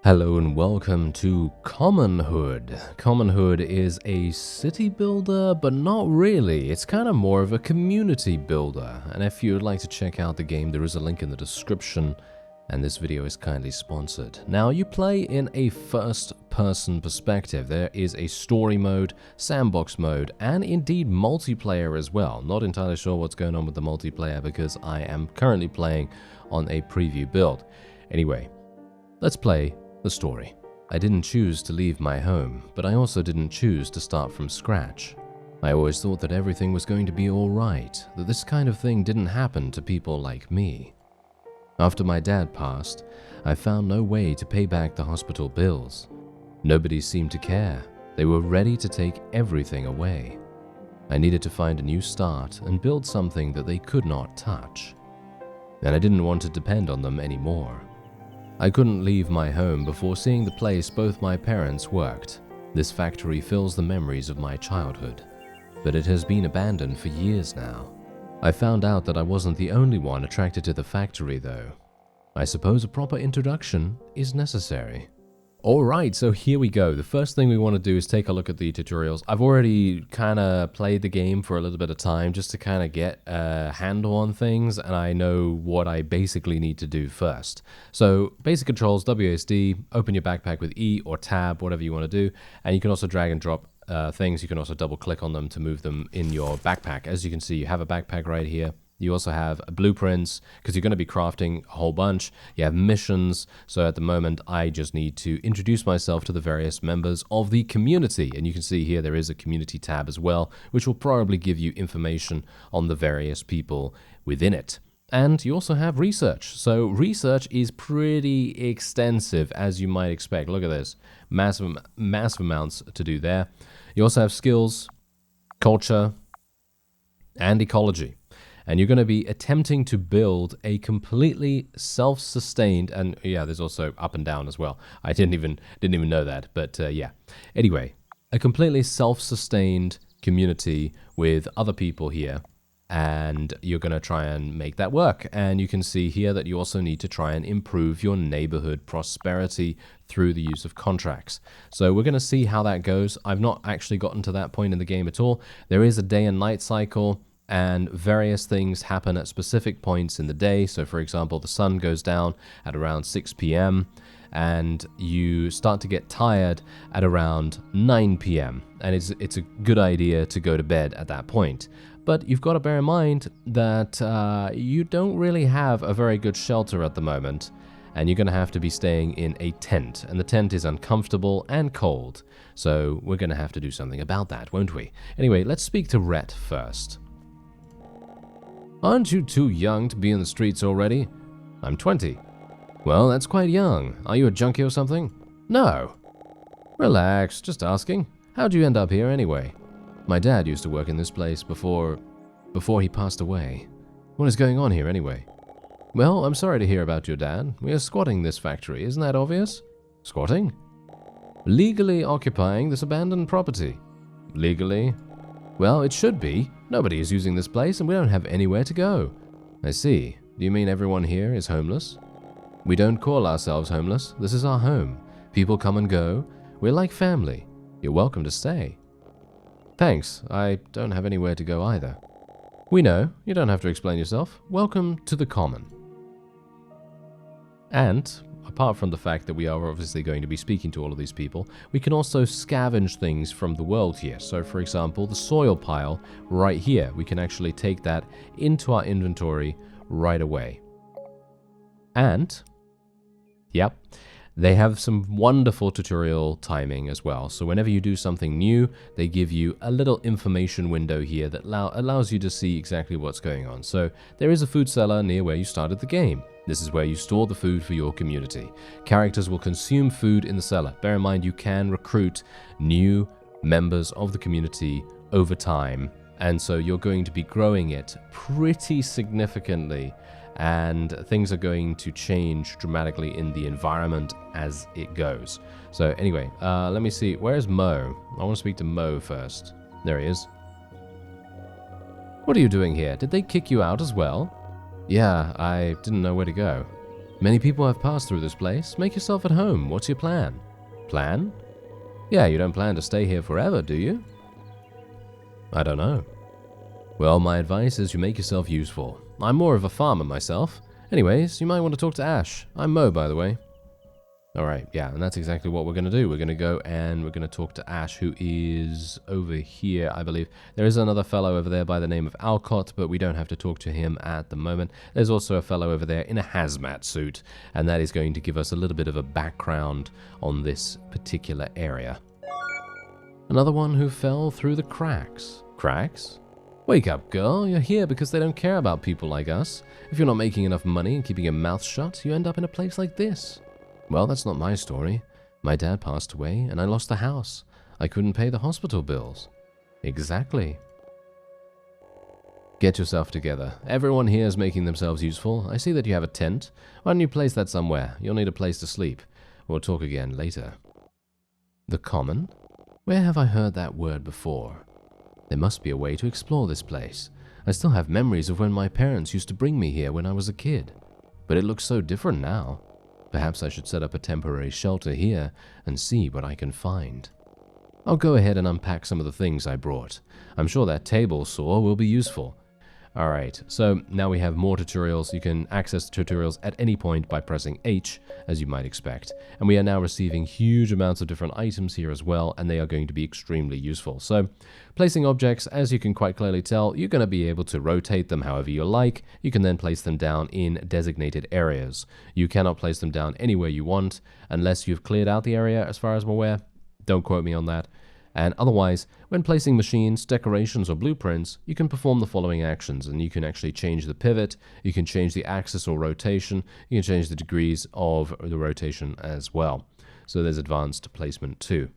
Hello and welcome to Commonhood. Commonhood is a city builder, but not really. It's kind of more of a community builder. And if you would like to check out the game, there is a link in the description, and this video is kindly sponsored. Now, you play in a first-person perspective. There is a story mode, sandbox mode, and indeed multiplayer as well. Not entirely sure what's going on with the multiplayer because I am currently playing on a preview build. Anyway, let's play the story. I didn't choose to leave my home, but I also didn't choose to start from scratch. I always thought that everything was going to be alright, that this kind of thing didn't happen to people like me. After my dad passed, I found no way to pay back the hospital bills. Nobody seemed to care. They were ready to take everything away. I needed to find a new start and build something that they could not touch. And I didn't want to depend on them anymore. I couldn't leave my home before seeing the place both my parents worked. This factory fills the memories of my childhood, but it has been abandoned for years now. I found out that I wasn't the only one attracted to the factory though. I suppose a proper introduction is necessary. Alright, so here we go. The first thing we want to do is take a look at the tutorials. I've already kind of played the game for a little bit of time just to kind of get a handle on things, and I know what I basically need to do first. So basic controls, WASD, open your backpack with E or tab, whatever you want to do, and you can also drag and drop things. You can also double click on them to move them in your backpack. As you can see, you have a backpack right here. You also have blueprints because you're going to be crafting a whole bunch. You have missions. So at the moment, I just need to introduce myself to the various members of the community. And you can see here there is a community tab as well, which will probably give you information on the various people within it. And you also have research. So research is pretty extensive, as you might expect. Look at this. Massive amounts to do there. You also have skills, culture, and ecology. And you're going to be attempting to build a completely self-sustained, and yeah, there's also up and down as well. I didn't even know that, but yeah. Anyway, a completely self-sustained community with other people here, and you're going to try and make that work. And you can see here that you also need to try and improve your neighborhood prosperity through the use of contracts. So we're going to see how that goes. I've not actually gotten to that point in the game at all. There is a day and night cycle, and various things happen at specific points in the day. So for example, the sun goes down at around 6 p.m. and you start to get tired at around 9 p.m. and it's a good idea to go to bed at that point. But you've got to bear in mind that you don't really have a very good shelter at the moment, and you're going to have to be staying in a tent, and the tent is uncomfortable and cold. So we're going to have to do something about that, won't we? Anyway, let's speak to Rhett first. Aren't you too young to be in the streets already? I'm 20. Well, that's quite young. Are you a junkie or something? No. Relax, just asking. How'd you end up here anyway? My dad used to work in this place before he passed away. What is going on here anyway? Well, I'm sorry to hear about your dad. We are squatting this factory, isn't that obvious? Squatting? Legally occupying this abandoned property. Legally? Well, it should be. Nobody is using this place and we don't have anywhere to go. I see. Do you mean everyone here is homeless? We don't call ourselves homeless. This is our home. People come and go. We're like family. You're welcome to stay. Thanks. I don't have anywhere to go either. We know. You don't have to explain yourself. Welcome to the Common. And apart from the fact that we are obviously going to be speaking to all of these people, we can also scavenge things from the world here. So for example, the soil pile right here, we can actually take that into our inventory right away. And, yep, they have some wonderful tutorial timing as well. So whenever you do something new, they give you a little information window here that allows you to see exactly what's going on. So there is a food cellar near where you started the game. This is where you store the food for your community. Characters will consume food in the cellar. Bear in mind, you can recruit new members of the community over time, and so you're going to be growing it pretty significantly, and things are going to change dramatically in the environment as it goes. So anyway, let me see. Where's Mo? I want to speak to Mo first. There he is. What are you doing here? Did they kick you out as well? Yeah, I didn't know where to go. Many people have passed through this place. Make yourself at home. What's your plan? Plan? Yeah, you don't plan to stay here forever, do you? I don't know. Well, my advice is you make yourself useful. I'm more of a farmer myself. Anyways, you might want to talk to Ash. I'm Mo, by the way. Alright, yeah, and that's exactly what we're going to do. We're going to go and we're going to talk to Ash, who is over here, I believe. There is another fellow over there by the name of Alcott, but we don't have to talk to him at the moment. There's also a fellow over there in a hazmat suit, and that is going to give us a little bit of a background on this particular area. Another one who fell through the cracks. Cracks? Wake up, girl. You're here because they don't care about people like us. If you're not making enough money and keeping your mouth shut, you end up in a place like this. Well, that's not my story. My dad passed away, and I lost the house. I couldn't pay the hospital bills. Exactly. Get yourself together. Everyone here is making themselves useful. I see that you have a tent. Why don't you place that somewhere? You'll need a place to sleep. We'll talk again later. The Common? Where have I heard that word before? There must be a way to explore this place. I still have memories of when my parents used to bring me here when I was a kid. But it looks so different now. Perhaps I should set up a temporary shelter here and see what I can find. I'll go ahead and unpack some of the things I brought. I'm sure that table saw will be useful. Alright, so now we have more tutorials. You can access the tutorials at any point by pressing H, as you might expect. And we are now receiving huge amounts of different items here as well, and they are going to be extremely useful. So, placing objects, as you can quite clearly tell, you're going to be able to rotate them however you like. You can then place them down in designated areas. You cannot place them down anywhere you want, unless you've cleared out the area, as far as I'm aware. Don't quote me on that. And otherwise, when placing machines, decorations, or blueprints, you can perform the following actions, and you can actually change the pivot, you can change the axis or rotation, you can change the degrees of the rotation as well. So there's advanced placement too.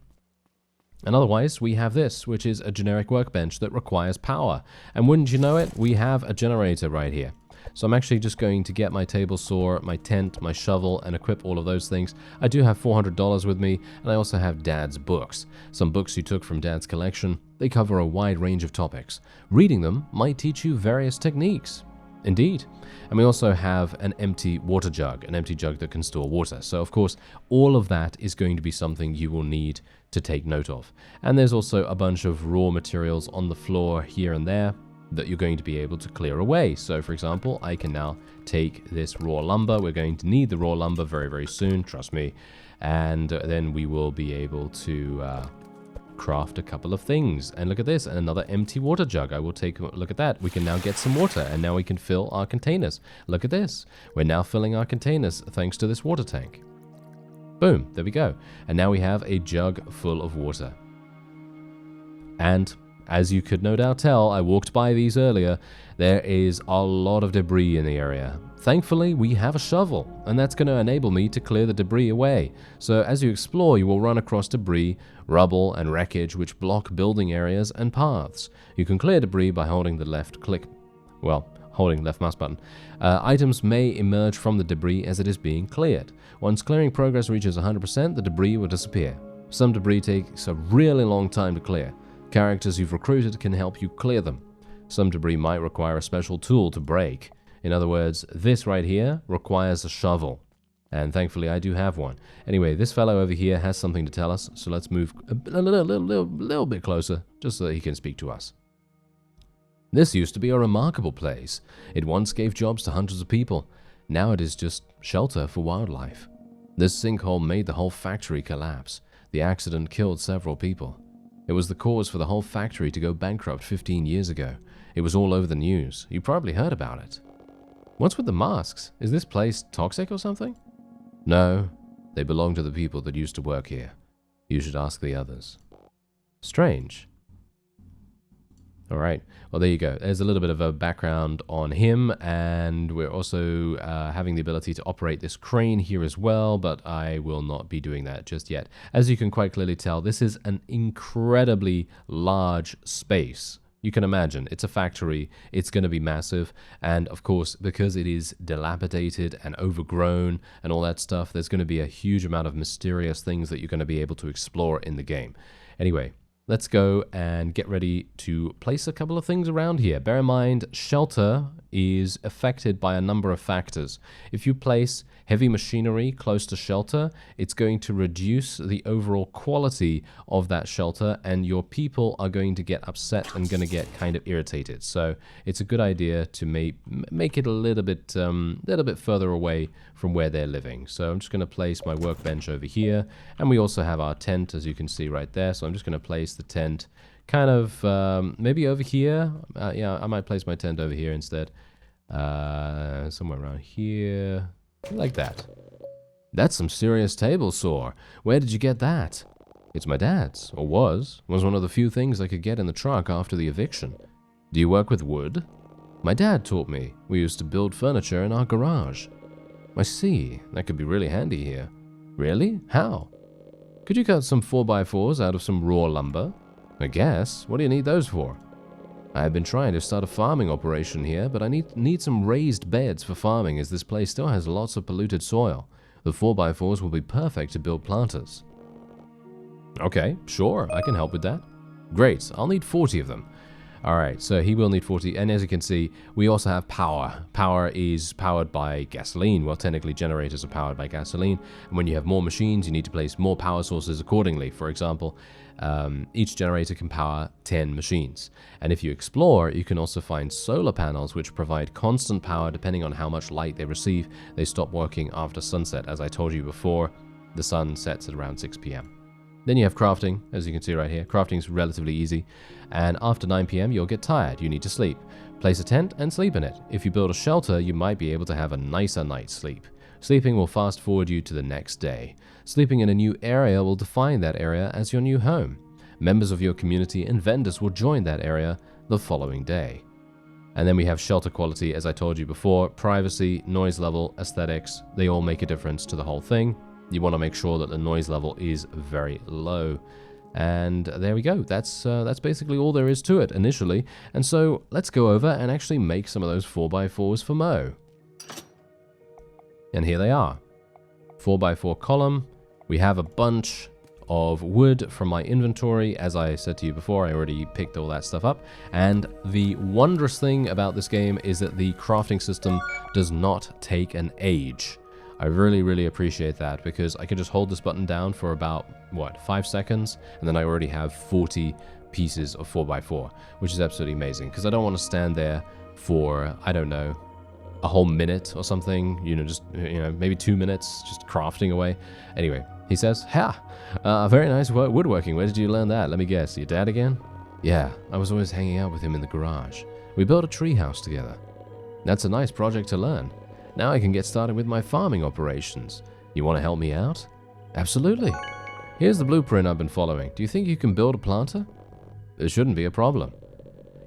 And otherwise, we have this, which is a generic workbench that requires power. And wouldn't you know it, we have a generator right here. So I'm actually just going to get my table saw, my tent, my shovel, and equip all of those things. I do have $400 with me, and I also have Dad's books. Some books he took from Dad's collection. They cover a wide range of topics. Reading them might teach you various techniques. Indeed. And we also have an empty water jug, an empty jug that can store water. So of course, all of that is going to be something you will need to take note of. And there's also a bunch of raw materials on the floor here and there that you're going to be able to clear away. So for example, I can now take this raw lumber. We're going to need the raw lumber very, very soon, trust me. And then we will be able to craft a couple of things. And look at this, another empty water jug. I will take a look at that. We can now get some water, and now we can fill our containers. Look at this. We're now filling our containers thanks to this water tank. Boom, there we go. And now we have a jug full of water. And as you could no doubt tell, I walked by these earlier, there is a lot of debris in the area. Thankfully, we have a shovel, and that's going to enable me to clear the debris away. So as you explore, you will run across debris, rubble, and wreckage which block building areas and paths. You can clear debris by holding the left mouse button. Items may emerge from the debris as it is being cleared. Once clearing progress reaches 100%, the debris will disappear. Some debris takes a really long time to clear. Characters you've recruited can help you clear them. Some debris might require a special tool to break. In other words, this right here requires a shovel. And thankfully I do have one. Anyway, this fellow over here has something to tell us, so let's move a little bit closer, just so that he can speak to us. This used to be a remarkable place. It once gave jobs to hundreds of people. Now it is just shelter for wildlife. This sinkhole made the whole factory collapse. The accident killed several people. It was the cause for the whole factory to go bankrupt 15 years ago. It was all over the news. You probably heard about it. What's with the masks? Is this place toxic or something? No, they belong to the people that used to work here. You should ask the others. Strange. Alright, well there you go. There's a little bit of a background on him, and we're also having the ability to operate this crane here as well, but I will not be doing that just yet. As you can quite clearly tell, this is an incredibly large space. You can imagine, it's a factory, it's going to be massive, and of course, because it is dilapidated and overgrown and all that stuff, there's going to be a huge amount of mysterious things that you're going to be able to explore in the game. Anyway, let's go and get ready to place a couple of things around here. Bear in mind, shelter is affected by a number of factors. If you place heavy machinery close to shelter, it's going to reduce the overall quality of that shelter, and your people are going to get upset and going to get kind of irritated. So it's a good idea to make it a little bit further away from where they're living. So I'm just going to place my workbench over here, and we also have our tent, as you can see right there. So I'm just going to place the tent kind of maybe over here. Yeah, I might place my tent over here instead. Somewhere around here, like that. That's some serious table saw. Where did you get that? It's my dad's, or was one of the few things I could get in the truck after the eviction. Do you work with wood? My dad taught me. We used to build furniture in our garage. I see. That could be really handy here. Really? How? Could you cut some 4x4s out of some raw lumber? I guess. What do you need those for? I have been trying to start a farming operation here, but I need some raised beds for farming, as this place still has lots of polluted soil. The 4x4s will be perfect to build planters. Okay, sure, I can help with that. Great, I'll need 40 of them. Alright, so he will need 40, and as you can see, we also have power. Power is powered by gasoline. Well, technically generators are powered by gasoline, and when you have more machines, you need to place more power sources accordingly. For example, each generator can power 10 machines. And if you explore, you can also find solar panels which provide constant power depending on how much light they receive. They stop working after sunset. As I told you before, the sun sets at around 6 p.m. Then you have crafting, as you can see right here. Crafting is relatively easy, and after 9 p.m. you'll get tired. You need to sleep. Place a tent and sleep in it. If you build a shelter, you might be able to have a nicer night's sleep. Sleeping will fast forward you to the next day. Sleeping in a new area will define that area as your new home. Members of your community and vendors will join that area the following day. And then we have shelter quality, as I told you before. Privacy, noise level, aesthetics, they all make a difference to the whole thing. You want to make sure that the noise level is very low. And there we go. That's basically all there is to it initially. And so let's go over and actually make some of those 4x4s for Mo. And here they are. 4x4 column. We have a bunch of wood from my inventory. As I said to you before, I already picked all that stuff up. And the wondrous thing about this game is that the crafting system does not take an age. I really, really appreciate that, because I can just hold this button down for about, 5 seconds, and then I already have 40 pieces of 4x4, which is absolutely amazing, because I don't want to stand there for, I don't know, a whole minute or something, maybe 2 minutes, just crafting away. Anyway, he says, very nice woodworking. Where did you learn that? Let me guess, your dad again? Yeah, I was always hanging out with him in the garage. We built a tree house together. That's a nice project to learn. Now I can get started with my farming operations. You want to help me out? Absolutely. Here's the blueprint I've been following. Do you think you can build a planter? It shouldn't be a problem.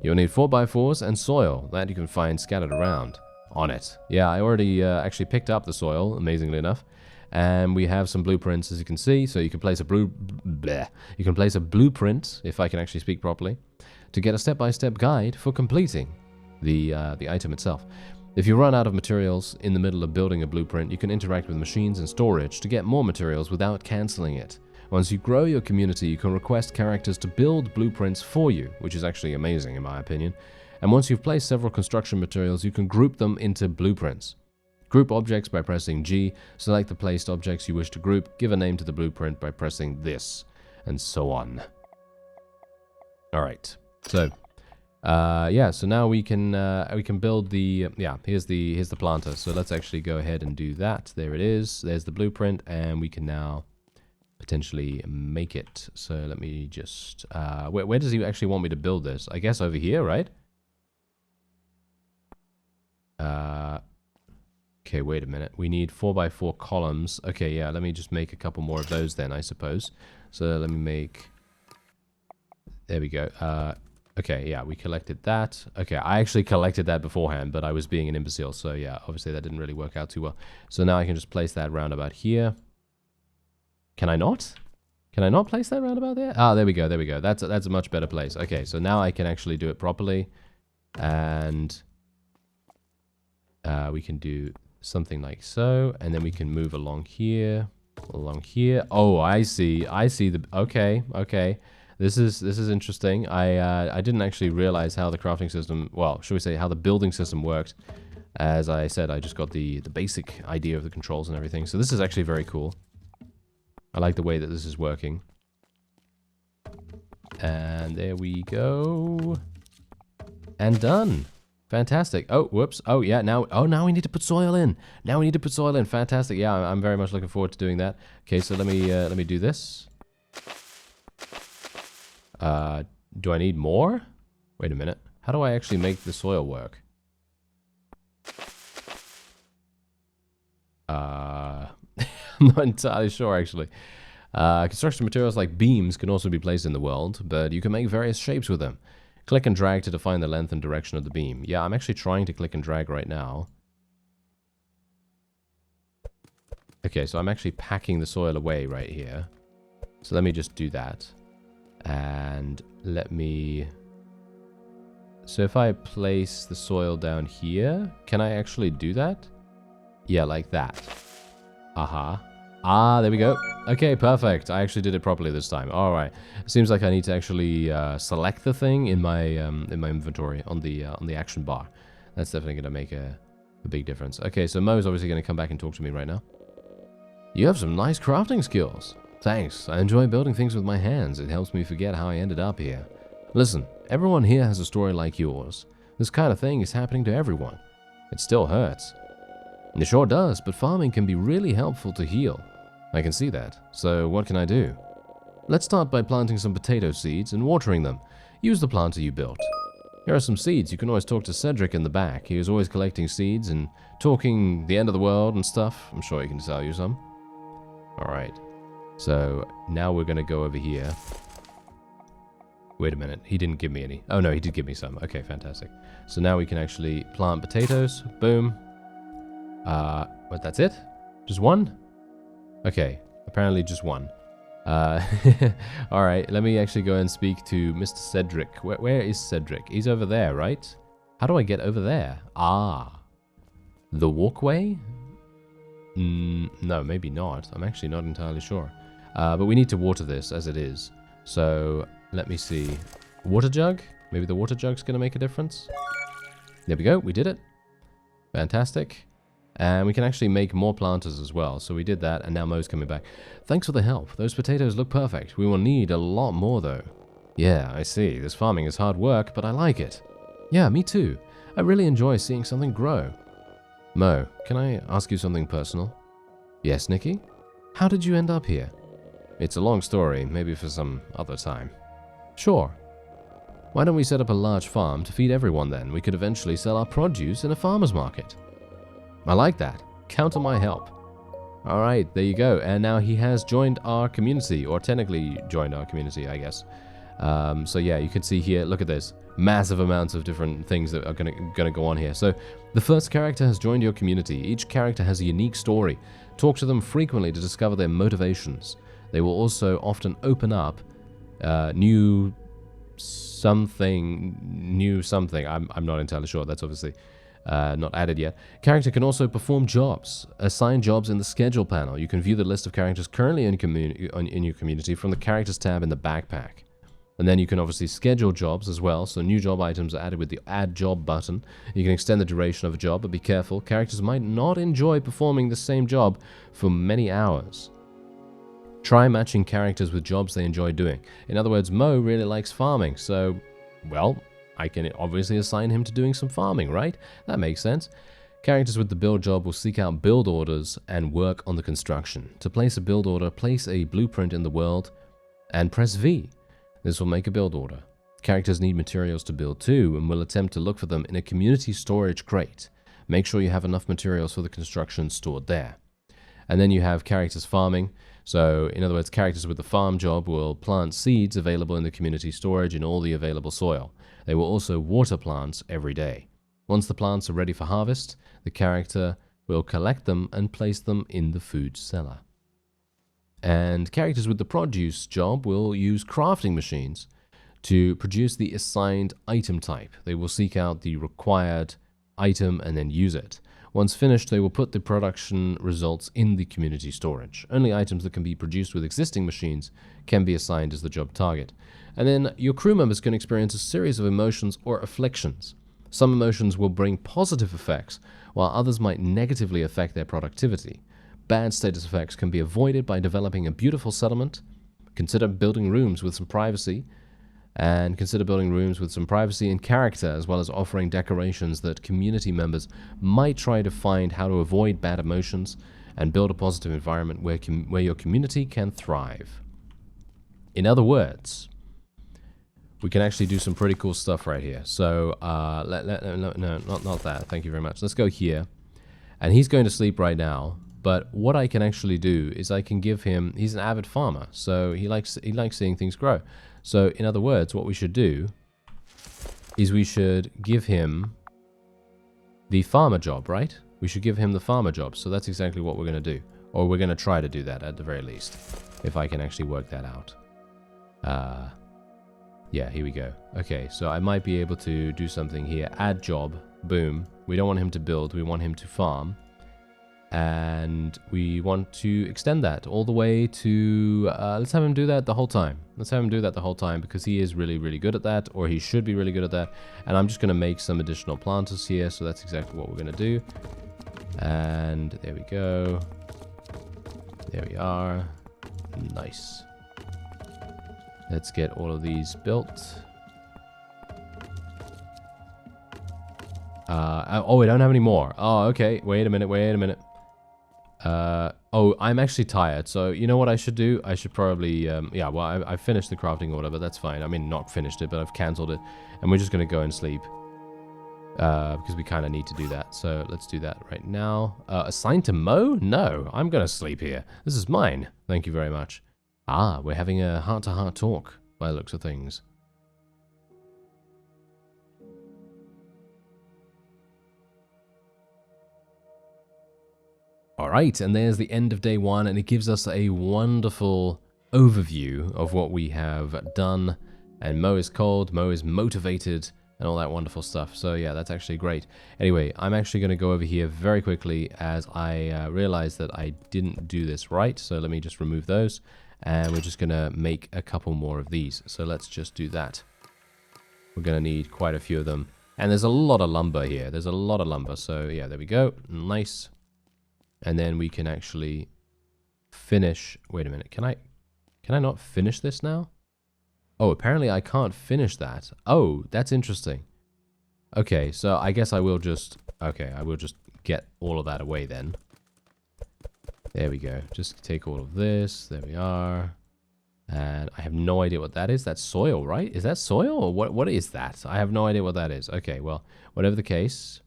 You'll need 4x4s and soil that you can find scattered around. On it. Yeah, I already actually picked up the soil, amazingly enough. And we have some blueprints, as you can see. So you can place a blueprint, if I can actually speak properly, to get a step-by-step guide for completing the item itself. If you run out of materials in the middle of building a blueprint, you can interact with machines and storage to get more materials without cancelling it. Once you grow your community, you can request characters to build blueprints for you, which is actually amazing in my opinion. And once you've placed several construction materials, you can group them into blueprints. Group objects by pressing G, select the placed objects you wish to group, give a name to the blueprint by pressing this, and so on. Alright, so so now we can build the here's the planter. So let's actually go ahead and do that. There it is. There's the blueprint, and we can now potentially make it. So let me just where does he actually want me to build this? I guess over here, right? Okay, wait a minute. We need 4x4 columns. Okay, yeah, let me just make a couple more of those then, I suppose. So let me make, there we go. Okay, yeah, we collected that. Okay, I actually collected that beforehand, but I was being an imbecile. So yeah, obviously that didn't really work out too well. So now I can just place that round about here. Can I not? Can I not place that round about there? Ah, there we go, there we go. That's a much better place. Okay, so now I can actually do it properly. And we can do something like so. And then we can move along here. Along here. Oh, I see. I see the... Okay, okay. This is interesting. I didn't actually realize how the crafting system, well, should we say how the building system worked. As I said, I just got the basic idea of the controls and everything. So this is actually very cool. I like the way that this is working. And there we go. And done. Fantastic. Oh, whoops. Oh, yeah, now we need to put soil in. Now we need to put soil in. Fantastic. Yeah, I'm very much looking forward to doing that. Okay, so let me do this. Do I need more? Wait a minute. How do I actually make the soil work? I'm not entirely sure, actually. Construction materials like beams can also be placed in the world, but you can make various shapes with them. Click and drag to define the length and direction of the beam. Yeah, I'm actually trying to click and drag right now. Okay, so I'm actually packing the soil away right here. So let me just do that. And let me... So if I place the soil down here, can I actually do that? Yeah, like that. Aha. Ah, there we go. Okay, perfect. I actually did it properly this time. All right. It seems like I need to actually select the thing in my inventory on the action bar. That's definitely going to make a big difference. Okay, so Mo's obviously going to come back and talk to me right now. You have some nice crafting skills. Thanks. I enjoy building things with my hands. It helps me forget how I ended up here. Listen, everyone here has a story like yours. This kind of thing is happening to everyone. It still hurts. It sure does, but farming can be really helpful to heal. I can see that. So what can I do? Let's start by planting some potato seeds and watering them. Use the planter you built. Here are some seeds. You can always talk to Cedric in the back. He is always collecting seeds and talking the end of the world and stuff. I'm sure he can sell you some. Alright. So now we're going to go over here. Wait a minute. He didn't give me any. Oh no, he did give me some. Okay, fantastic. So now we can actually plant potatoes. Boom. But that's it? Just one? Okay, apparently just one. Alright, let me actually go and speak to Mr. Cedric. Where is Cedric? He's over there, right? How do I get over there? Ah. The walkway? No, maybe not. I'm actually not entirely sure. But we need to water this as it is. So, let me see. Water jug? Maybe the water jug's going to make a difference? There we go, we did it. Fantastic. And we can actually make more planters as well. So we did that, and now Mo's coming back. Thanks for the help. Those potatoes look perfect. We will need a lot more, though. Yeah, I see. This farming is hard work, but I like it. Yeah, me too. I really enjoy seeing something grow. Mo, can I ask you something personal? Yes, Nikki? How did you end up here? It's a long story, maybe for some other time. Sure. Why don't we set up a large farm to feed everyone then? We could eventually sell our produce in a farmer's market. I like that. Count on my help. Alright, there you go. And now he has joined our community, or technically joined our community, I guess. So yeah, you can see here, look at this. Massive amounts of different things that are gonna go on here. So the first character has joined your community. Each character has a unique story. Talk to them frequently to discover their motivations. They will also often open up new something. I'm not entirely sure. That's obviously not added yet. Character can also perform jobs. Assign jobs in the schedule panel. You can view the list of characters currently in your community from the characters tab in the backpack. And then you can obviously schedule jobs as well, so new job items are added with the add job button. You can extend the duration of a job, but be careful, characters might not enjoy performing the same job for many hours. Try matching characters with jobs they enjoy doing. In other words, Mo really likes farming, so, well, I can obviously assign him to doing some farming, right? That makes sense. Characters with the build job will seek out build orders and work on the construction. To place a build order, place a blueprint in the world and press V. This will make a build order. Characters need materials to build too and will attempt to look for them in a community storage crate. Make sure you have enough materials for the construction stored there. And then you have characters farming. So, in other words, characters with the farm job will plant seeds available in the community storage in all the available soil. They will also water plants every day. Once the plants are ready for harvest, the character will collect them and place them in the food cellar. And characters with the produce job will use crafting machines to produce the assigned item type. They will seek out the required item and then use it. Once finished, they will put the production results in the community storage. Only items that can be produced with existing machines can be assigned as the job target. And then your crew members can experience a series of emotions or afflictions. Some emotions will bring positive effects, while others might negatively affect their productivity. Bad status effects can be avoided by developing a beautiful settlement. Consider building rooms with some privacy, and character, as well as offering decorations that community members might try to find how to avoid bad emotions and build a positive environment where your community can thrive. In other words, we can actually do some pretty cool stuff right here. So, no, not that. Thank you very much. Let's go here. And he's going to sleep right now. But what I can actually do is I can give him... He's an avid farmer, so he likes seeing things grow. So, in other words, what we should do is we should give him the farmer job, right? We should give him the farmer job. So that's exactly what we're going to do. Or we're going to try to do that at the very least. If I can actually work that out. Yeah, here we go. Okay, so I might be able to do something here. Add job. Boom. We don't want him to build. We want him to farm. And we want to extend that all the way to... let's have him do that the whole time. Let's have him do that the whole time because he is really, really good at that. Or he should be really good at that. And I'm just going to make some additional planters here. So that's exactly what we're going to do. And there we go. There we are. Nice. Let's get all of these built. Oh, we don't have any more. Oh, okay. Wait a minute. Oh, I'm actually tired. So, you know what I should do? I should probably... yeah, well, I finished the crafting order, but that's fine. I mean, not finished it, but I've cancelled it. And we're just going to go and sleep. Because we kind of need to do that. So, let's do that right now. Assigned to Mo? No, I'm going to sleep here. This is mine. Thank you very much. Ah, we're having a heart-to-heart talk, by the looks of things. Alright, and there's the end of day one, and it gives us a wonderful overview of what we have done. And Mo is cold, Mo is motivated, and all that wonderful stuff. So yeah, that's actually great. Anyway, I'm actually going to go over here very quickly as I realize that I didn't do this right. So let me just remove those. And we're just going to make a couple more of these. So let's just do that. We're going to need quite a few of them. And there's a lot of lumber here. There's a lot of lumber. So yeah, there we go. Nice. And then we can actually finish. Wait a minute. Can I not finish this now? Oh, apparently I can't finish that. Oh, that's interesting. Okay, so I guess I will just... Okay, I will just get all of that away then. There we go. Just take all of this. There we are. And I have no idea what that is. That's soil, right? Is that soil? Or what is that? I have no idea what that is. Okay, well, whatever the case.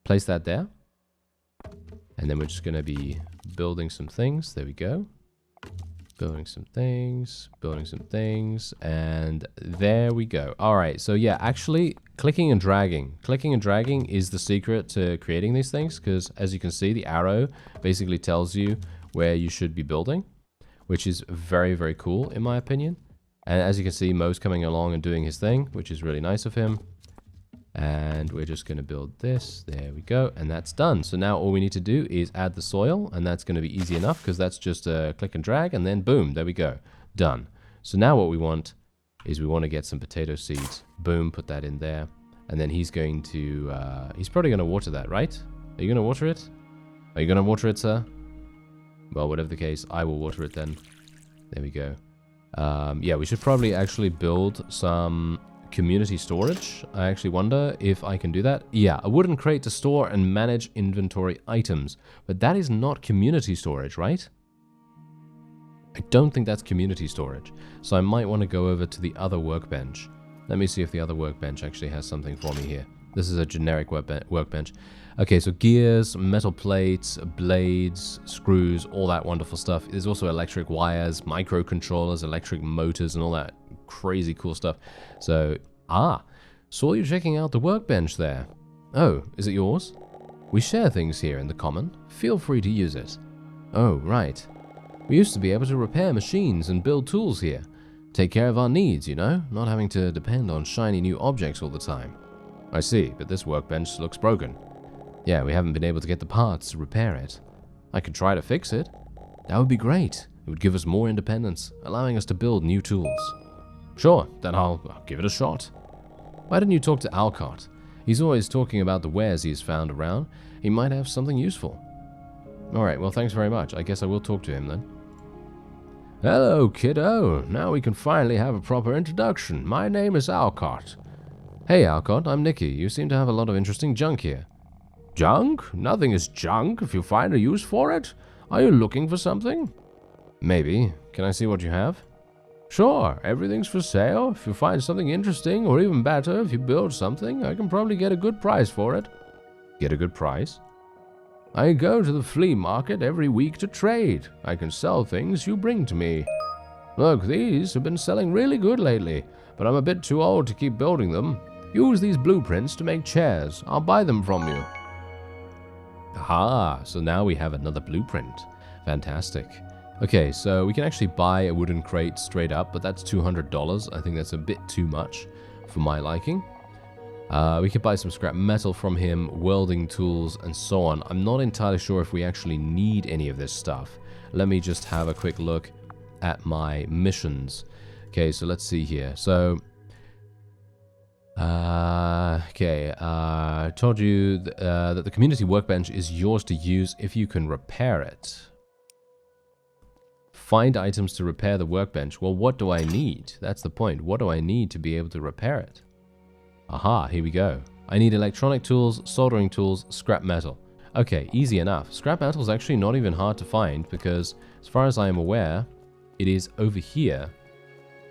Place that there. And then we're just going to be building some things. There we go. Building some things. Building some things. And there we go. All right. So yeah, actually, clicking and dragging. Clicking and dragging is the secret to creating these things. Because as you can see, the arrow basically tells you where you should be building. Which is very, very cool, in my opinion. And as you can see, Mo's coming along and doing his thing, which is really nice of him. And we're just going to build this. There we go. And that's done. So now all we need to do is add the soil. And that's going to be easy enough because that's just a click and drag. And then boom, there we go. Done. So now what we want is we want to get some potato seeds. Boom, put that in there. And then he's going to... he's probably going to water that, right? Are you going to water it? Are you going to water it, sir? Well, whatever the case, I will water it then. There we go. Yeah, we should probably actually build some... community storage. I actually wonder if I can do that. Yeah, a wooden crate to store and manage inventory items. But that is not community storage, right? I don't think that's community storage. So I might want to go over to the other workbench. Let me see if the other workbench actually has something for me here. This is a generic workbench. Okay, so gears, metal plates, blades, screws, all that wonderful stuff. There's also electric wires, microcontrollers, electric motors, and all that crazy cool stuff. So, saw you checking out the workbench there. Oh, is it yours? We share things here in the common. Feel free to use it. Oh, right. We used to be able to repair machines and build tools here. Take care of our needs, you know, not having to depend on shiny new objects all the time. I see, but this workbench looks broken. Yeah, we haven't been able to get the parts to repair it. I could try to fix it. That would be great. It would give us more independence, allowing us to build new tools. Sure, then I'll give it a shot. Why didn't you talk to Alcott? He's always talking about the wares he has found around. He might have something useful. Alright, well thanks very much. I guess I will talk to him then. Hello, kiddo. Now we can finally have a proper introduction. My name is Alcott. Hey, Alcott, I'm Nicky. You seem to have a lot of interesting junk here. Junk? Nothing is junk if you find a use for it. Are you looking for something? Maybe. Can I see what you have? Sure, everything's for sale. If you find something interesting, or even better, if you build something, I can probably get a good price for it. Get a good price? I go to the flea market every week to trade. I can sell things you bring to me. Look, these have been selling really good lately, but I'm a bit too old to keep building them. Use these blueprints to make chairs. I'll buy them from you. Aha, so now we have another blueprint. Fantastic. Okay, so we can actually buy a wooden crate straight up, but that's $200. I think that's a bit too much for my liking. We could buy some scrap metal from him, welding tools, and so on. I'm not entirely sure if we actually need any of this stuff. Let me just have a quick look at my missions. Okay, so let's see here. So, told you that the community workbench is yours to use if you can repair it. Find items to repair the workbench. Well, what do I need? That's the point. What do I need to be able to repair it? Aha, here we go. I need electronic tools, soldering tools, scrap metal. Okay, easy enough. Scrap metal is actually not even hard to find because, as far as I am aware, it is over here.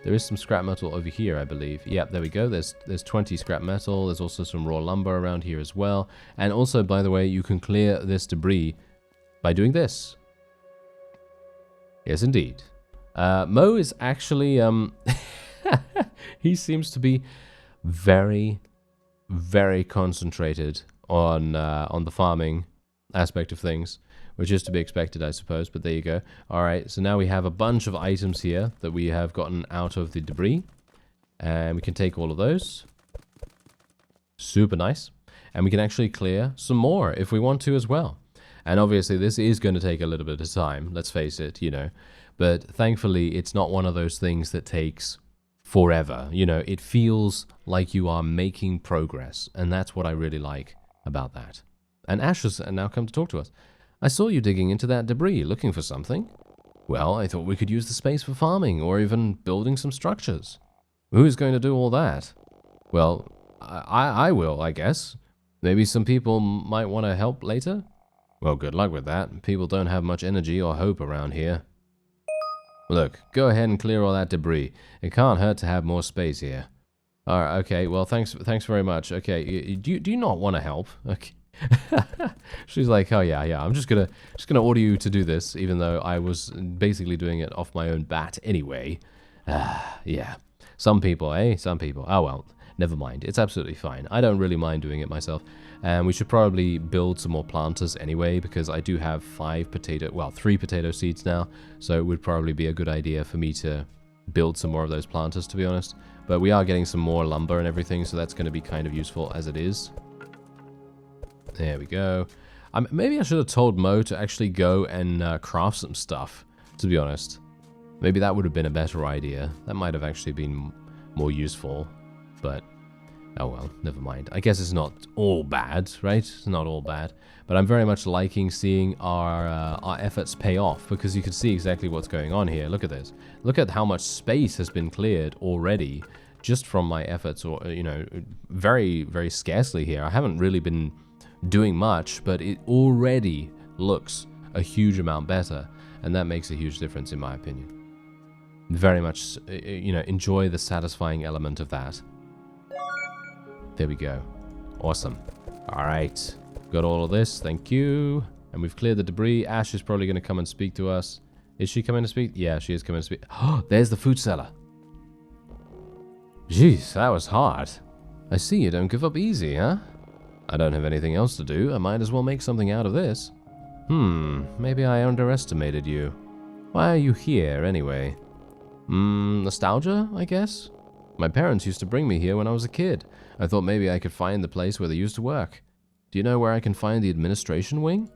There is some scrap metal over here, I believe. Yep, there we go. There's 20 scrap metal. There's also some raw lumber around here as well. And also, by the way, you can clear this debris by doing this. Yes, indeed. Mo is actually, he seems to be very, very concentrated on the farming aspect of things, which is to be expected, I suppose, but there you go. Alright, so now we have a bunch of items here that we have gotten out of the debris, and we can take all of those. Super nice. And we can actually clear some more if we want to as well. And obviously this is going to take a little bit of time, let's face it, you know. But thankfully it's not one of those things that takes forever. You know, it feels like you are making progress. And that's what I really like about that. And Ash has now come to talk to us. I saw you digging into that debris, looking for something. Well, I thought we could use the space for farming or even building some structures. Who's going to do all that? Well, I will, I guess. Maybe some people might want to help later? Well, good luck with that. People don't have much energy or hope around here. Look, go ahead and clear all that debris. It can't hurt to have more space here. Alright, okay, well, thanks very much. Okay, do you not want to help? Okay. She's like, oh yeah, I'm just gonna order you to do this, even though I was basically doing it off my own bat anyway. Yeah. Some people, eh? Some people. Oh well, never mind. It's absolutely fine. I don't really mind doing it myself. And we should probably build some more planters anyway, because I do have 3 potato seeds now, so it would probably be a good idea for me to build some more of those planters, to be honest. But we are getting some more lumber and everything, so that's going to be kind of useful as it is. There we go. Maybe I should have told Mo to actually go and craft some stuff, to be honest. Maybe that would have been a better idea. That might have actually been more useful, but oh well, never mind. I guess it's not all bad, right? It's not all bad. But I'm very much liking seeing our efforts pay off, because you can see exactly what's going on here. Look at this. Look at how much space has been cleared already just from my efforts, or, you know, very, very scarcely here. I haven't really been doing much, but it already looks a huge amount better, and that makes a huge difference in my opinion. Very much, you know, enjoy the satisfying element of that. There we go. Awesome. All right. Got all of this. Thank you. And we've cleared the debris. Ash is probably going to come and speak to us. Is she coming to speak? Yeah, she is coming to speak. Oh, there's the food seller. Jeez, that was hard. I see you don't give up easy, huh? I don't have anything else to do. I might as well make something out of this. Maybe I underestimated you. Why are you here, anyway? Nostalgia, I guess? My parents used to bring me here when I was a kid. I thought maybe I could find the place where they used to work. Do you know where I can find the administration wing?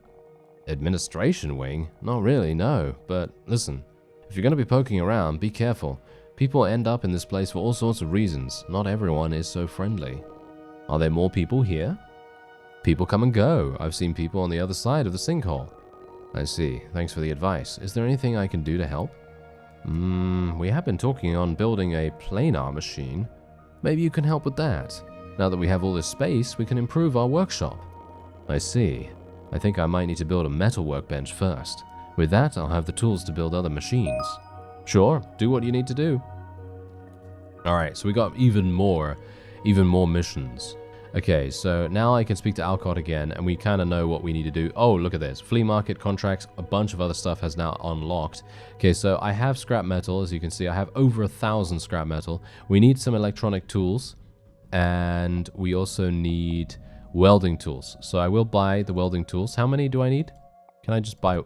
Administration wing? Not really, no. But listen, if you're going to be poking around, be careful. People end up in this place for all sorts of reasons. Not everyone is so friendly. Are there more people here? People come and go. I've seen people on the other side of the sinkhole. I see. Thanks for the advice. Is there anything I can do to help? We have been talking on building a planar machine. Maybe you can help with that. Now that we have all this space, we can improve our workshop. I see. I think I might need to build a metal workbench first. With that, I'll have the tools to build other machines. Sure, do what you need to do. Alright, so we got even more missions. Okay, so now I can speak to Alcott again, and we kind of know what we need to do. Oh, look at this. Flea market contracts, a bunch of other stuff has now unlocked. Okay, so I have scrap metal, as you can see. I have over 1,000 scrap metal. We need some electronic tools, and we also need welding tools. So I will buy the welding tools. How many do I need? Can I just buy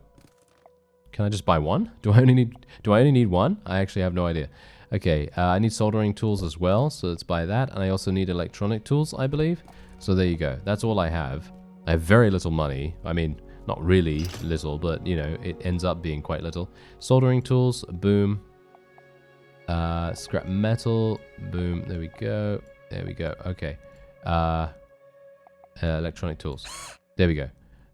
one? Do I only need one? I actually have no idea. Okay, I need soldering tools as well, so let's buy that. And I also need electronic tools, I believe. So there you go. That's all I have. I have very little money. I mean, not really little, but, you know, it ends up being quite little. Soldering tools, boom. Scrap metal, boom. There we go. There we go. Okay. Electronic tools. There we go.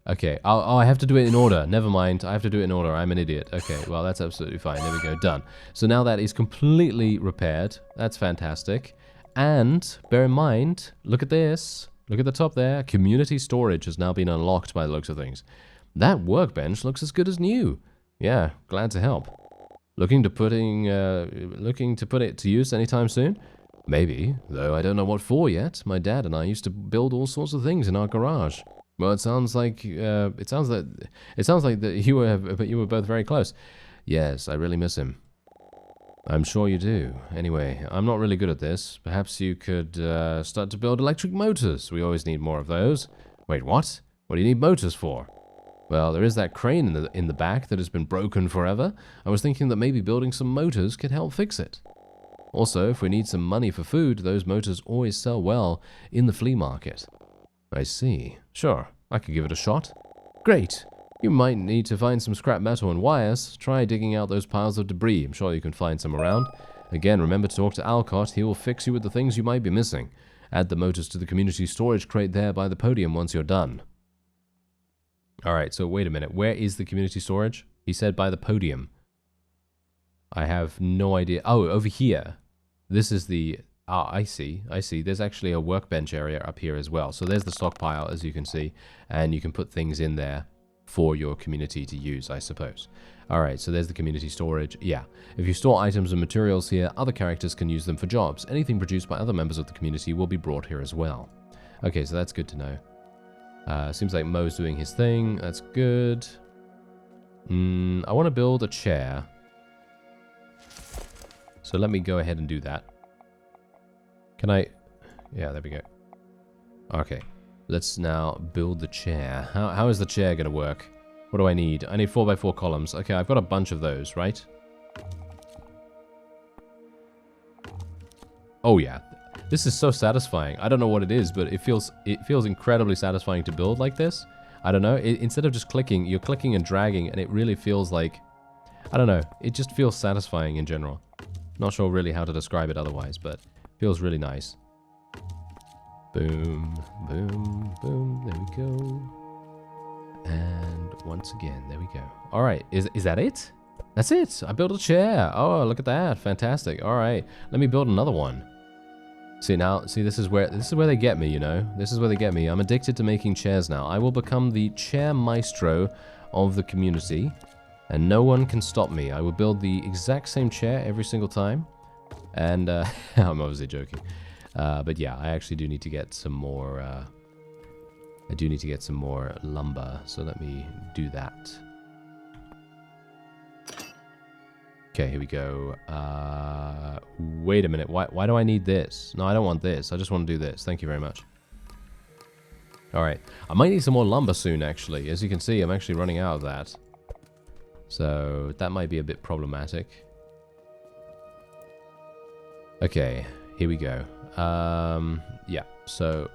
Okay. Oh, I have to do it in order. Never mind. I have to do it in order. I'm an idiot. Okay. Well, that's absolutely fine. There we go. Done. So now that is completely repaired. That's fantastic. And bear in mind, look at this. Look at the top there. Community storage has now been unlocked by the looks of things. That workbench looks as good as new. Yeah. Glad to help. Looking to put it to use anytime soon? Maybe, though I don't know what for yet. My dad and I used to build all sorts of things in our garage. Well, it sounds like that you were both very close. Yes, I really miss him. I'm sure you do. Anyway, I'm not really good at this. Perhaps you could start to build electric motors. We always need more of those. Wait, what? What do you need motors for? Well, there is that crane in the back that has been broken forever. I was thinking that maybe building some motors could help fix it. Also, if we need some money for food, those motors always sell well in the flea market. I see. Sure, I could give it a shot. Great. You might need to find some scrap metal and wires. Try digging out those piles of debris. I'm sure you can find some around. Again, remember to talk to Alcott. He will fix you with the things you might be missing. Add the motors to the community storage crate there by the podium once you're done. Alright, so wait a minute. Where is the community storage? He said by the podium. I have no idea. Oh, over here. This is the... Ah, I see. I see. There's actually a workbench area up here as well. So there's the stockpile, as you can see. And you can put things in there for your community to use, I suppose. Alright, so there's the community storage. Yeah. If you store items and materials here, other characters can use them for jobs. Anything produced by other members of the community will be brought here as well. Okay, so that's good to know. Seems like Mo's doing his thing. That's good. I want to build a chair. So let me go ahead and do that. Can I... Yeah, there we go. Okay. Let's now build the chair. How is the chair going to work? What do I need? I need 4x4 columns. Okay, I've got a bunch of those, right? Oh, yeah. This is so satisfying. I don't know what it is, but it feels incredibly satisfying to build like this. I don't know. Instead of just clicking, you're clicking and dragging, and it really feels like... I don't know. It just feels satisfying in general. Not sure really how to describe it otherwise, but feels really nice. Boom, boom, boom. There we go. And once again, there we go. All right, is that it? That's it. I built a chair. Oh, look at that. Fantastic. All right, let me build another one. See, this is where they get me, you know. This is where they get me. I'm addicted to making chairs now. I will become the chair maestro of the community, and no one can stop me. I will build the exact same chair every single time. And I'm obviously joking. But yeah, I actually do need to get some more lumber, so let me do that. Okay, here we go. Wait a minute. Why do I need this? No, I don't want this. I just want to do this. Thank you very much. Alright. I might need some more lumber soon, actually. As you can see, I'm actually running out of that. So, that might be a bit problematic. Okay, here we go. Yeah, so...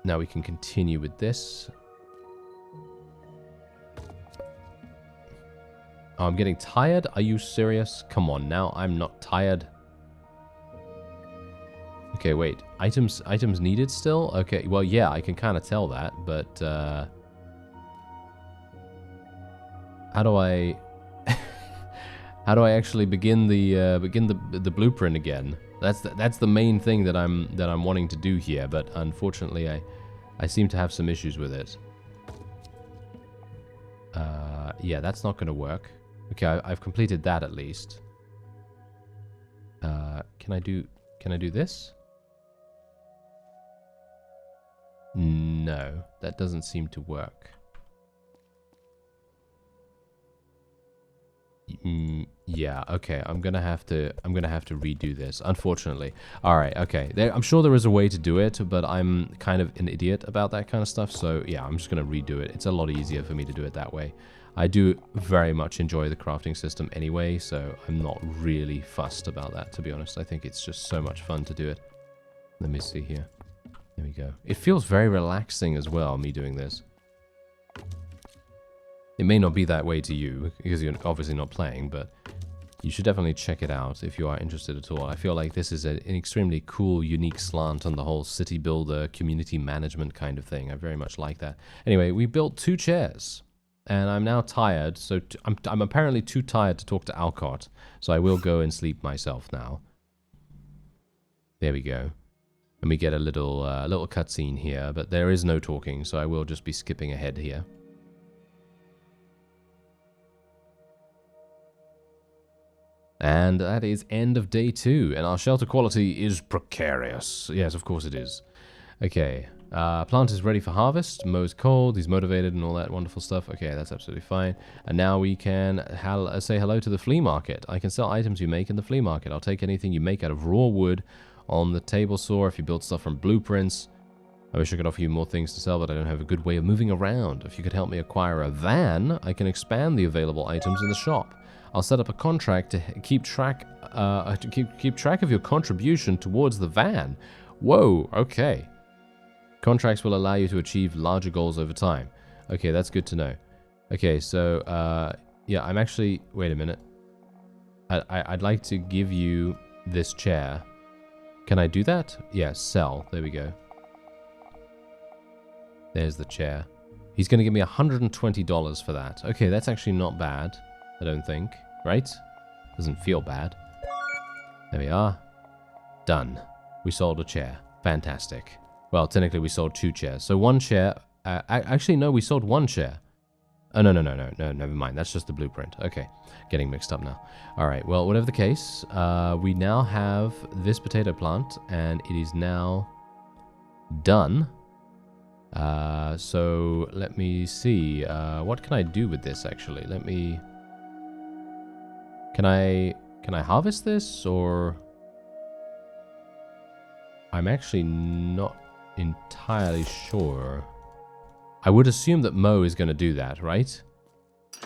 Now we can continue with this. Oh, I'm getting tired? Are you serious? Come on now, I'm not tired. Okay, wait. Items needed still? Okay, well, yeah, I can kind of tell that, but, how do I... how do I actually begin the blueprint again? That's the main thing that I'm wanting to do here, but unfortunately, I seem to have some issues with it. Yeah, that's not going to work. Okay, I've completed that at least. Can I do this? No, that doesn't seem to work. Yeah, okay, I'm gonna have to redo this, unfortunately. Alright, okay. I'm sure there is a way to do it, but I'm kind of an idiot about that kind of stuff, so yeah, I'm just gonna redo it. It's a lot easier for me to do it that way. I do very much enjoy the crafting system anyway, so I'm not really fussed about that, to be honest. I think it's just so much fun to do it. Let me see here. There we go. It feels very relaxing as well, me doing this. It may not be that way to you, because you're obviously not playing, but you should definitely check it out if you are interested at all. I feel like this is an extremely cool, unique slant on the whole city builder, community management kind of thing. I very much like that. Anyway, we built 2 chairs, and I'm now tired, so I'm apparently too tired to talk to Alcott, so I will go and sleep myself now. There we go. And we get a little cutscene here, but there is no talking, so I will just be skipping ahead here. And that is end of day 2, and our shelter quality is precarious. Yes, of course it is. Okay, plant is ready for harvest. Mo's cold, he's motivated and all that wonderful stuff. Okay, that's absolutely fine. And now we can say hello to the flea market. I can sell items you make in the flea market. I'll take anything you make out of raw wood on the table saw if you build stuff from blueprints. I wish I could offer you more things to sell, but I don't have a good way of moving around. If you could help me acquire a van, I can expand the available items in the shop. I'll set up a contract to keep track of your contribution towards the van. Whoa, okay. Contracts will allow you to achieve larger goals over time. Okay, that's good to know. Okay, so yeah, I'm actually... Wait a minute. I'd like to give you this chair. Can I do that? Yeah, sell. There we go. There's the chair. He's going to give me $120 for that. Okay, that's actually not bad. I don't think, right? Doesn't feel bad. There we are. Done. We sold a chair. Fantastic. Well, technically we sold 2 chairs. So 1 chair... actually, no, we sold 1 chair. Oh, no, never mind. That's just the blueprint. Okay, getting mixed up now. All right, well, whatever the case, we now have this potato plant, and it is now done. So let me see. What can I do with this, actually? Let me... Can I harvest this, or... I'm actually not entirely sure. I would assume that Mo is going to do that, right?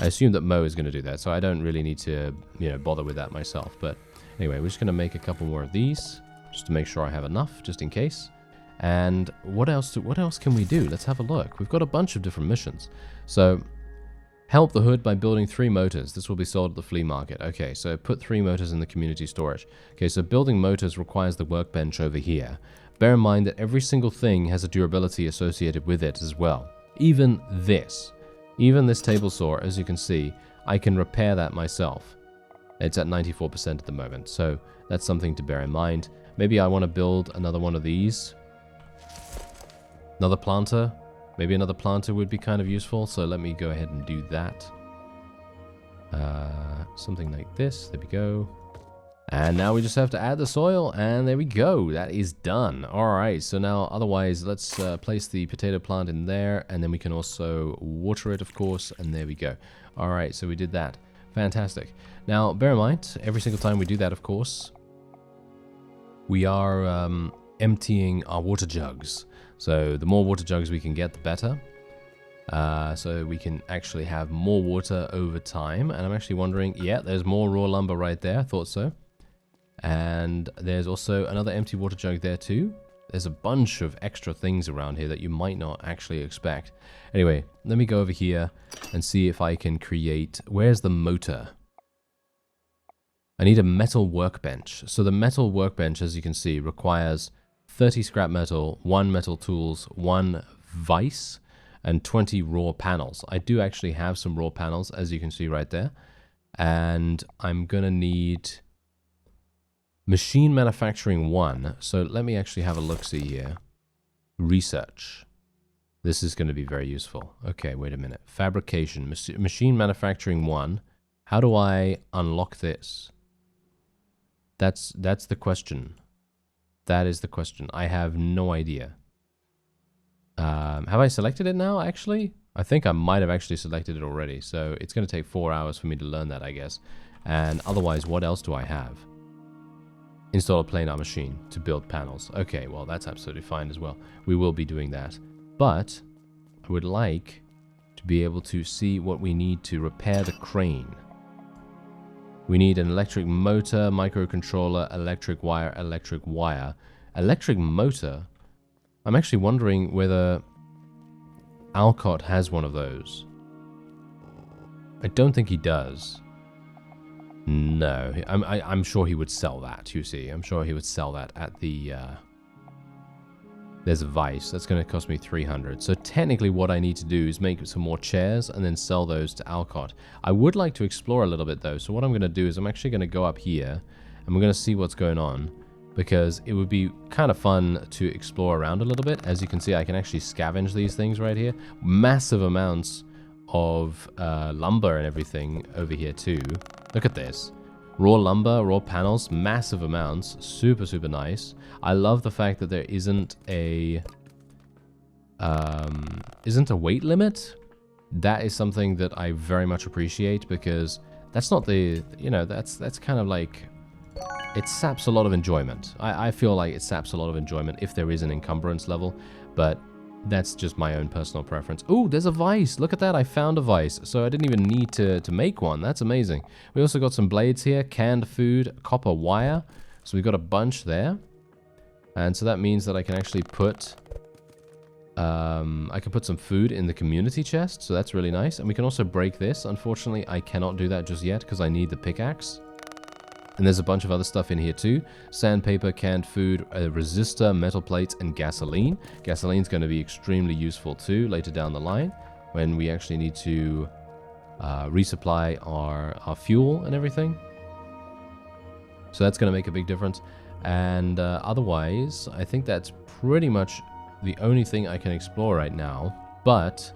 I assume that Mo is going to do that, so I don't really need to, you know, bother with that myself. But anyway, we're just going to make a couple more of these, just to make sure I have enough, just in case. And what else can we do? Let's have a look. We've got a bunch of different missions. So... Help the hood by building 3 motors. This will be sold at the flea market. Okay, so put 3 motors in the community storage. Okay, so building motors requires the workbench over here. Bear in mind that every single thing has a durability associated with it as well. Even this table saw, as you can see, I can repair that myself. It's at 94% at the moment, so that's something to bear in mind. Maybe I want to build another one of these. Another planter. Maybe another planter would be kind of useful, so let me go ahead and do that. Something like this. There we go. And now we just have to add the soil, and there we go. That is done. Alright, so now otherwise let's place the potato plant in there, and then we can also water it, of course, and there we go. Alright, so we did that. Fantastic. Now, bear in mind, every single time we do that, of course, we are emptying our water jugs. So the more water jugs we can get, the better. So we can actually have more water over time. And I'm actually wondering, yeah, there's more raw lumber right there. I thought so. And there's also another empty water jug there too. There's a bunch of extra things around here that you might not actually expect. Anyway, let me go over here and see if I can create... Where's the motor? I need a metal workbench. So the metal workbench, as you can see, requires 30 scrap metal, 1 metal tools, 1 vise, and 20 raw panels. I do actually have some raw panels, as you can see right there. And I'm going to need machine manufacturing 1. So let me actually have a look-see here. Research. This is going to be very useful. Okay, wait a minute. Fabrication. Machine manufacturing 1. How do I unlock this? That's the question. That is the question. I have no idea. Have I selected it now, actually? I think I might have actually selected it already. So it's going to take 4 hours for me to learn that, I guess. And otherwise, what else do I have? Install a planar machine to build panels. Okay, well, that's absolutely fine as well. We will be doing that. But I would like to be able to see what we need to repair the crane. We need an electric motor, microcontroller, electric wire, electric wire. Electric motor? I'm actually wondering whether Alcott has one of those. I don't think he does. No, I'm sure he would sell that, you see. I'm sure he would sell that at the... There's a vise. That's going to cost me 300. So technically what I need to do is make some more chairs and then sell those to Alcott. I would like to explore a little bit though. So what I'm going to do is I'm actually going to go up here and we're going to see what's going on, because it would be kind of fun to explore around a little bit. As you can see, I can actually scavenge these things right here. Massive amounts of lumber and everything over here too. Look at this. Raw lumber, raw panels, massive amounts, super, super nice. I love the fact that there isn't a weight limit. That is something that I very much appreciate, because that's not the, you know, that's kind of like, it saps a lot of enjoyment. I feel like it saps a lot of enjoyment if there is an encumbrance level, but that's just my own personal preference. Ooh, there's a vise. Look at that. I found a vise. So I didn't even need to make one. That's amazing. We also got some blades here, canned food, copper wire. So we've got a bunch there. And so that means that I can actually put... I can put some food in the community chest. So that's really nice. And we can also break this. Unfortunately, I cannot do that just yet because I need the pickaxe. And there's a bunch of other stuff in here too. Sandpaper, canned food, a resistor, metal plates, and gasoline. Gasoline's going to be extremely useful too later down the line when we actually need to resupply our fuel and everything. So that's going to make a big difference. And otherwise, I think that's pretty much the only thing I can explore right now. But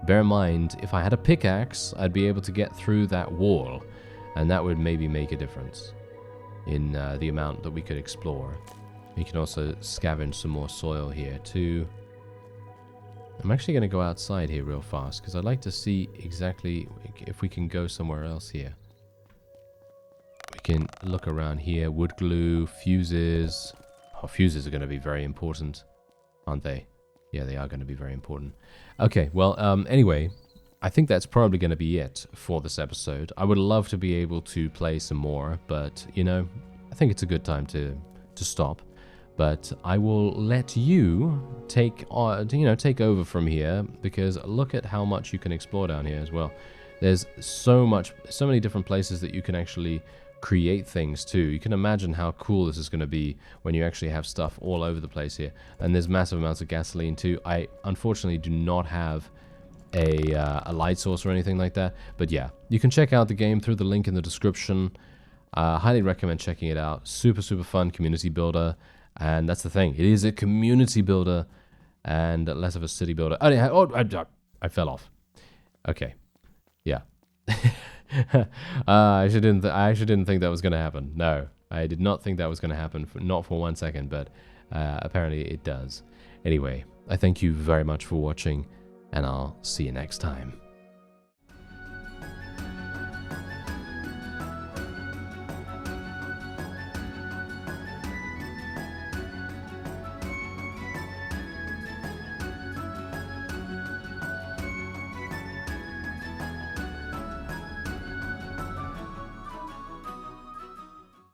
bear in mind, if I had a pickaxe, I'd be able to get through that wall. And that would maybe make a difference in the amount that we could explore. We can also scavenge some more soil here too. I'm actually going to go outside here real fast because I'd like to see exactly if we can go somewhere else here. We can look around here. Wood glue, fuses. Oh, fuses are going to be very important, aren't they? Yeah, they are going to be very important. Okay, well, anyway, I think that's probably going to be it for this episode. I would love to be able to play some more, but, you know, I think it's a good time to stop. But I will let you take over from here, because look at how much you can explore down here as well. There's so many different places that you can actually create things too. You can imagine how cool this is going to be when you actually have stuff all over the place here. And there's massive amounts of gasoline too. I unfortunately do not have a light source or anything like that, but yeah, you can check out the game through the link in the description. Highly recommend checking it out. Super fun community builder, and that's the thing, it is a community builder and less of a city builder. I fell off. Okay, yeah. I actually didn't think that was going to happen. No, I did not think that was going to happen, not for 1 second, but apparently it does. Anyway, I thank you very much for watching, and I'll see you next time.